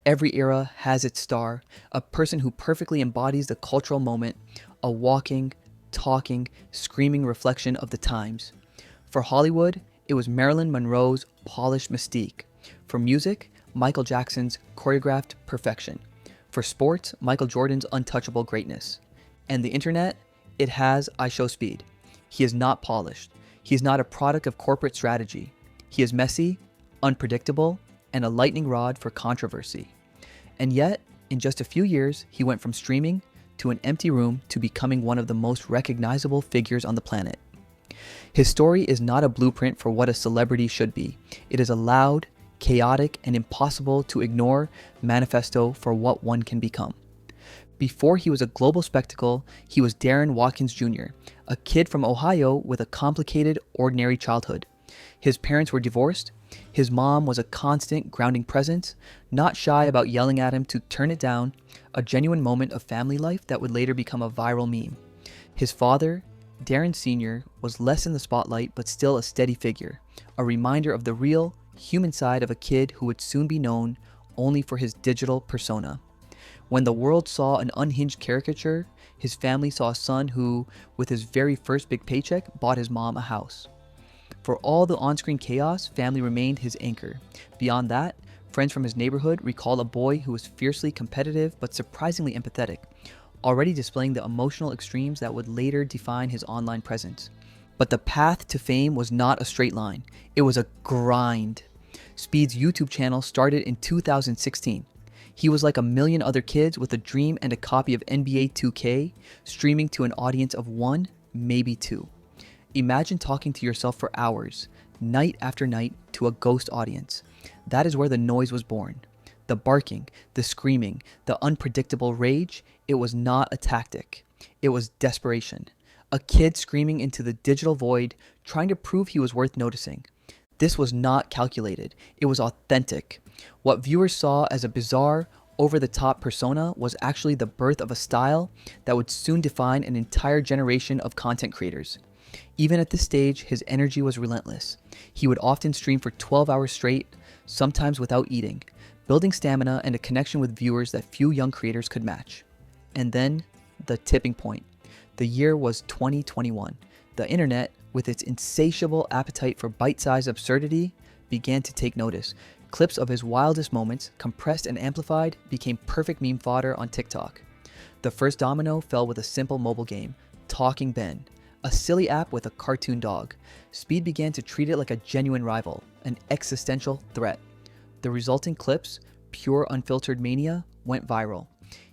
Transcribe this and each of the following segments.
Every era has its star, a person who perfectly embodies the cultural moment, a walking, talking, screaming reflection of the times. For Hollywood, it was Marilyn Monroe's polished mystique. For music, Michael Jackson's choreographed perfection. For sports, Michael Jordan's untouchable greatness. And the internet, it has IShowSpeed. He is not polished. He is not a product of corporate strategy. He is messy, unpredictable, and a lightning rod for controversy. And yet, in just a few years, he went from streaming to an empty room to becoming one of the most recognizable figures on the planet. His story is not a blueprint for what a celebrity should be. It is a loud, chaotic, and impossible to ignore manifesto for what one can become. Before he was a global spectacle, he was Darren Watkins Jr., a kid from Ohio with a complicated, ordinary childhood. His parents were divorced. His mom was a constant, grounding presence, not shy about yelling at him to turn it down, a genuine moment of family life that would later become a viral meme. His father, Darren Sr., was less in the spotlight but still a steady figure, a reminder of the real, human side of a kid who would soon be known only for his digital persona. When the world saw an unhinged caricature, his family saw a son who, with his very first big paycheck, bought his mom a house. For all the on-screen chaos, family remained his anchor. Beyond that, friends from his neighborhood recall a boy who was fiercely competitive but surprisingly empathetic, already displaying the emotional extremes that would later define his online presence. But the path to fame was not a straight line. It was a grind. Speed's YouTube channel started in 2016. He was like a million other kids with a dream and a copy of NBA 2K, streaming to an audience of one, maybe two. Imagine talking to yourself for hours, night after night, to a ghost audience. That is where the noise was born. The barking, the screaming, the unpredictable rage, it was not a tactic. It was desperation. A kid screaming into the digital void, trying to prove he was worth noticing. This was not calculated. It was authentic. What viewers saw as a bizarre, over-the-top persona was actually the birth of a style that would soon define an entire generation of content creators. Even at this stage, his energy was relentless. He would often stream for 12 hours straight, sometimes without eating, building stamina and a connection with viewers that few young creators could match. And then, the tipping point. The year was 2021. The internet, with its insatiable appetite for bite-sized absurdity, began to take notice. Clips of his wildest moments, compressed and amplified, became perfect meme fodder on TikTok. The first domino fell with a simple mobile game, Talking Ben, a silly app with a cartoon dog. Speed began to treat it like a genuine rival, an existential threat. The resulting clips, pure unfiltered mania, went viral.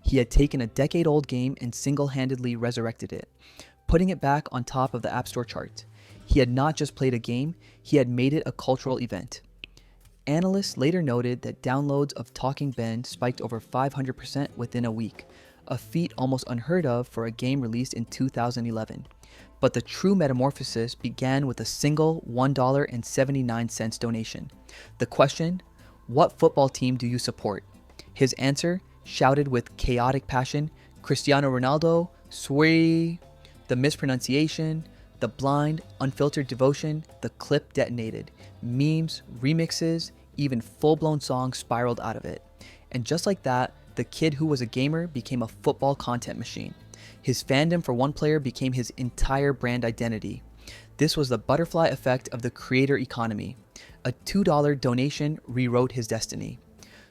He had taken a decade-old game and single-handedly resurrected it, putting it back on top of the App Store chart. He had not just played a game, he had made it a cultural event. Analysts later noted that downloads of Talking Ben spiked over 500% within a week, a feat almost unheard of for a game released in 2011. But the true metamorphosis began with a single $1.79 donation. The question, what football team do you support? His answer, shouted with chaotic passion, Cristiano Ronaldo, Swery. The mispronunciation, the blind, unfiltered devotion, the clip detonated. Memes, remixes, even full-blown songs spiraled out of it. And just like that, the kid who was a gamer became a football content machine. His fandom for one player became his entire brand identity. This was the butterfly effect of the creator economy. A $2 donation rewrote his destiny.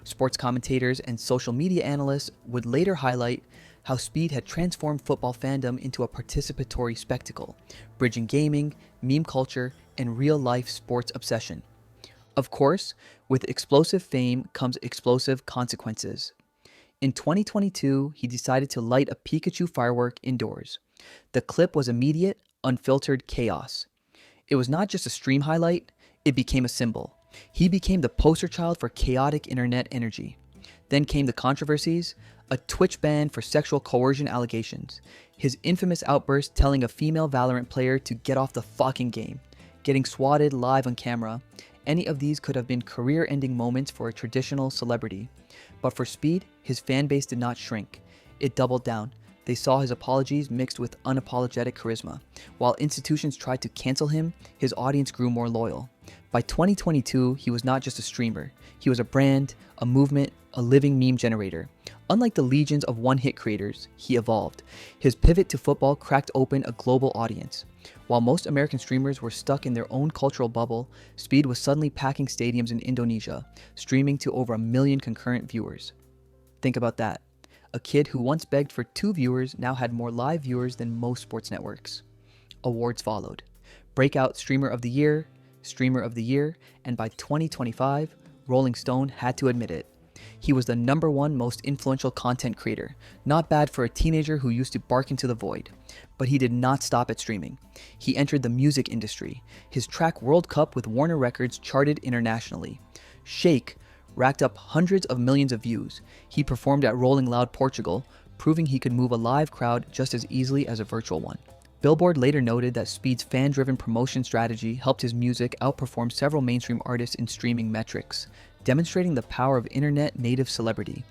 Sports commentators and social media analysts would later highlight how Speed had transformed football fandom into a participatory spectacle, bridging gaming, meme culture, and real-life sports obsession. Of course, with explosive fame comes explosive consequences. In 2022, he decided to light a Pikachu firework indoors. The clip was immediate, unfiltered chaos. It was not just a stream highlight, it became a symbol. He became the poster child for chaotic internet energy. Then came the controversies, a Twitch ban for sexual coercion allegations, his infamous outburst telling a female Valorant player to get off the fucking game, getting swatted live on camera. Any of these could have been career-ending moments for a traditional celebrity. But for Speed, his fan base did not shrink. It doubled down. They saw his apologies mixed with unapologetic charisma. While institutions tried to cancel him, his audience grew more loyal. By 2022, he was not just a streamer. He was a brand, a movement, a living meme generator. Unlike the legions of one-hit creators, he evolved. His pivot to football cracked open a global audience. While most American streamers were stuck in their own cultural bubble, Speed was suddenly packing stadiums in Indonesia, streaming to over 1 million concurrent viewers. Think about that. A kid who once begged for 2 viewers now had more live viewers than most sports networks. Awards followed. Breakout Streamer of the Year, and by 2025, Rolling Stone had to admit it. He was the #1 most influential content creator. Not bad for a teenager who used to bark into the void. But he did not stop at streaming. He entered the music industry. His track World Cup with Warner Records charted internationally. Shake racked up hundreds of millions of views. He performed at Rolling Loud Portugal, proving he could move a live crowd just as easily as a virtual one. Billboard later noted that Speed's fan-driven promotion strategy helped his music outperform several mainstream artists in streaming metrics, demonstrating the power of internet-native celebrity.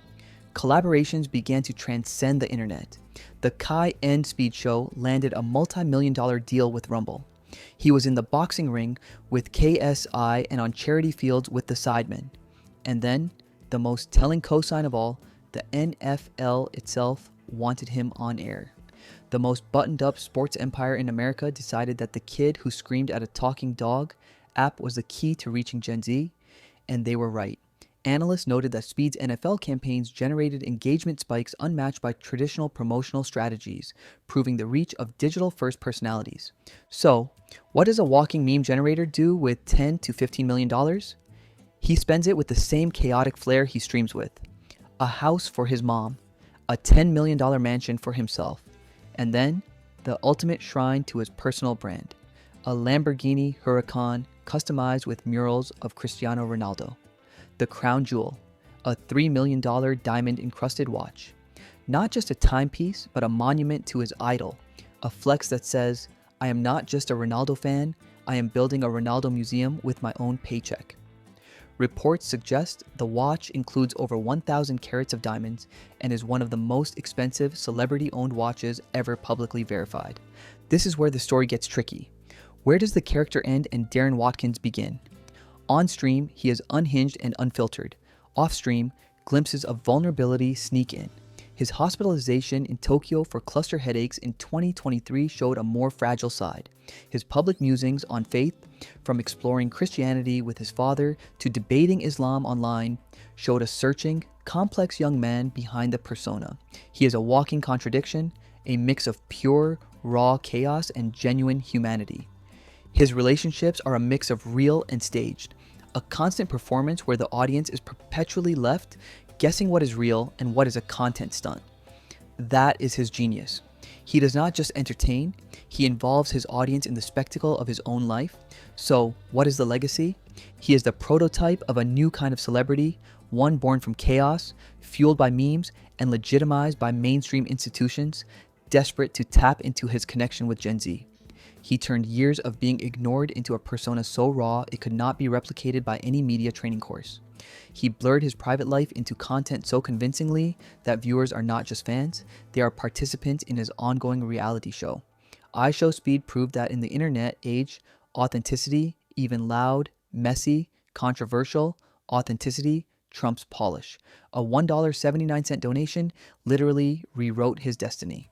Collaborations began to transcend the internet. The Kai and Speed show landed a multi-million-dollar deal with Rumble. He was in the boxing ring with KSI and on charity fields with the Sidemen. And then, the most telling cosign of all, the NFL itself wanted him on air. The most buttoned-up sports empire in America decided that the kid who screamed at a talking dog app was the key to reaching Gen Z, and they were right. Analysts noted that Speed's NFL campaigns generated engagement spikes unmatched by traditional promotional strategies, proving the reach of digital-first personalities. So, what does a walking meme generator do with $10 to $15 million? He spends it with the same chaotic flair he streams with. A house for his mom, a $10 million mansion for himself, and then the ultimate shrine to his personal brand, a Lamborghini Huracan customized with murals of Cristiano Ronaldo. The crown jewel, a $3 million diamond-encrusted watch. Not just a timepiece, but a monument to his idol, a flex that says, I am not just a Ronaldo fan, I am building a Ronaldo museum with my own paycheck. Reports suggest the watch includes over 1,000 carats of diamonds and is one of the most expensive celebrity-owned watches ever publicly verified. This is where the story gets tricky. Where does the character end and Darren Watkins begin? On stream, he is unhinged and unfiltered. Off stream, glimpses of vulnerability sneak in. His hospitalization in Tokyo for cluster headaches in 2023 showed a more fragile side. His public musings on faith, from exploring Christianity with his father to debating Islam online, showed a searching, complex young man behind the persona. He is a walking contradiction, a mix of pure, raw chaos and genuine humanity. His relationships are a mix of real and staged, a constant performance where the audience is perpetually left guessing what is real and what is a content stunt. That is his genius. He does not just entertain, he involves his audience in the spectacle of his own life. So, what is the legacy? He is the prototype of a new kind of celebrity, one born from chaos, fueled by memes, and legitimized by mainstream institutions, desperate to tap into his connection with Gen Z. He turned years of being ignored into a persona so raw it could not be replicated by any media training course. He blurred his private life into content so convincingly that viewers are not just fans, they are participants in his ongoing reality show. IShowSpeed proved that in the internet age, authenticity, even loud, messy, controversial, authenticity trumps polish. A $1.79 donation literally rewrote his destiny.